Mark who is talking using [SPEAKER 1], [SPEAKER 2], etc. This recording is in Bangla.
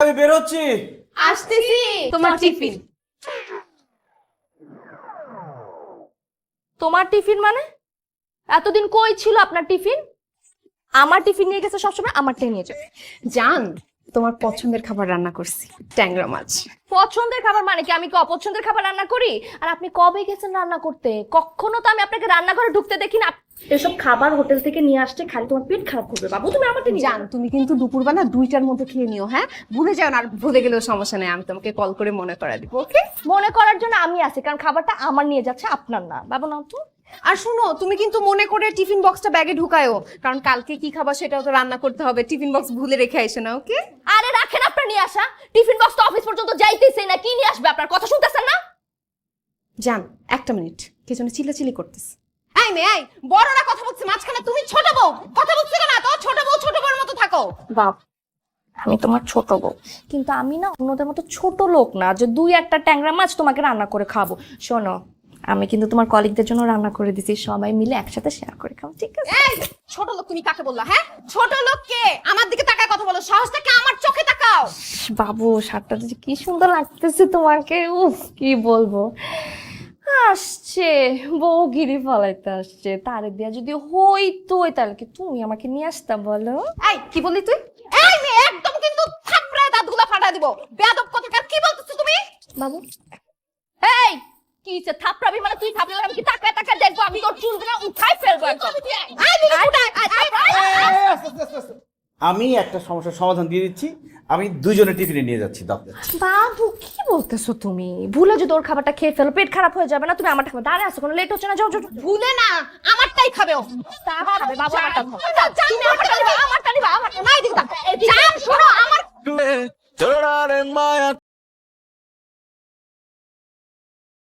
[SPEAKER 1] আমি বের হচ্ছি।
[SPEAKER 2] আসতেছি। তোমার টিফিন।
[SPEAKER 3] তোমার টিফিন মানে? এতদিন কই ছিল আপনার টিফিন? আমার টিফিন নিয়ে গেছে সবসময়, আমারটাই নিয়ে যাবে।
[SPEAKER 2] জান, তোমার পছন্দের খাবার রান্না করছি, ট্যাংরা মাছ।
[SPEAKER 3] পছন্দের খাবার মানে কি? আমি কি অপছন্দের খাবার রান্না করি? আর আপনি কবে গেছেন রান্না করতে? কখনো তো আমি আপনাকে রান্নাঘরে ঢুকতে দেখি না। এসব খাবার হোটেল থেকে নিয়ে আসতে খালি তোমার পেট খারাপ করবে বাবু। তুমি আমারটা নিয়ে
[SPEAKER 2] জান, তুমি কিন্তু দুপুরবেলা 2টার মধ্যে খেয়ে নিও, হ্যাঁ? ভুলে যাও না, আর ভুলে গেলেও সমস্যা নেই, আমি তোমাকে কল করে মনে করা দিব, ওকে?
[SPEAKER 3] মনে করার জন্য আমি আছি, কারণ খাবারটা আমার নিয়ে যাচ্ছে, আপনার না। বাবু নাও তো।
[SPEAKER 2] আর শুনো, তুমি কিন্তু মনে করে টিফিন বক্সটা ব্যাগে ঢুকায়ো, কারণ কালকে কি খাবার সেটাও তো রান্না করতে হবে। টিফিন বক্স ভুলে রেখে আইসো না, ওকে?
[SPEAKER 3] আরে রাখেন আপনার নিয়ে আসা টিফিন বক্স তো অফিস পর্যন্ত যাইতেছে না, কি নিয়ে আসবে? আপনার কথা শুনতেছেন না?
[SPEAKER 2] জান, একটা মিনিট, কে যেন চিল্লাচিল্লি করতেছে। এই মেয়ে, এই বড়রা কথা বলছে মাঝখানে, তুমি ছোট বউ কথা বলছো না? তো ছোট বউর মতো থাকো।
[SPEAKER 3] বাপ, আমি তোমার ছোট বউ, কিন্তু আমি না অন্যদের মতো ছোট লোক না যে 2-1টা ট্যাংরা মাছ তোমাকে রান্না করে খাবো। শোনো, আমি কিন্তু তোমার কলিগদের জন্য রান্না করে দিছি, সবাই মিলে একসাথে শেয়ার করে খাবো, ঠিক আছে?
[SPEAKER 2] এই ছোট লোক তুমি কাকে বললা? হ্যাঁ, ছোট লোক কে? আমার দিকে তাকায় কথা বলো, সাহসটাকে আমার চোখে তাকাও।
[SPEAKER 3] বাবু, শার্টটা যে কি সুন্দর লাগতেছে তোমাকে, উফ কি বলবো। আসছে বউ গিরি ফলাইতে আসছে, তারে দিয়া যদি হইতো তাহলে কি তুমি আমাকে নিয়ে আসতা বলো?
[SPEAKER 2] এই কি বললি তুই? এই মেয়ে, একদম কিন্তু থাপড়ায় দাঁতগুলো ফাটা দিব। বেয়াদব কথাকার, কি বলতেছো তুমি?
[SPEAKER 3] বাবু, এই কি হচ্ছে? থাপড়াবি মানে? তুই থাপড়ালে আমি কি তাকায় তাকায় দেখবো? আমি তোর চুলগুলো উঠাই ফেলবো একদম।
[SPEAKER 1] আমি একটা সমস্যার সমাধান দিয়ে দিচ্ছি। আমি দুজনে টিফিনে নিয়ে যাচ্ছি, দাও।
[SPEAKER 3] বাবু, কি বলতেছো তুমি? ভুলে যদি ওর খাবারটা খেয়ে ফেলো, পেট খারাপ হয়ে যাবে না? তুমি আমারটা খাবে, দাঁড়ায় আসো, কোনো লেট হচ্ছে না, যাও যাও।
[SPEAKER 2] ভুলে না, আমারটাই খাবে ও।
[SPEAKER 3] তা খাবে বাবু, আমারটা খাও।
[SPEAKER 2] তুমি আমারটা নিবা, আমারটা নিবা, আমারটা নাই দিবা। জান শোনো, আমার
[SPEAKER 4] জোড়ার মায়া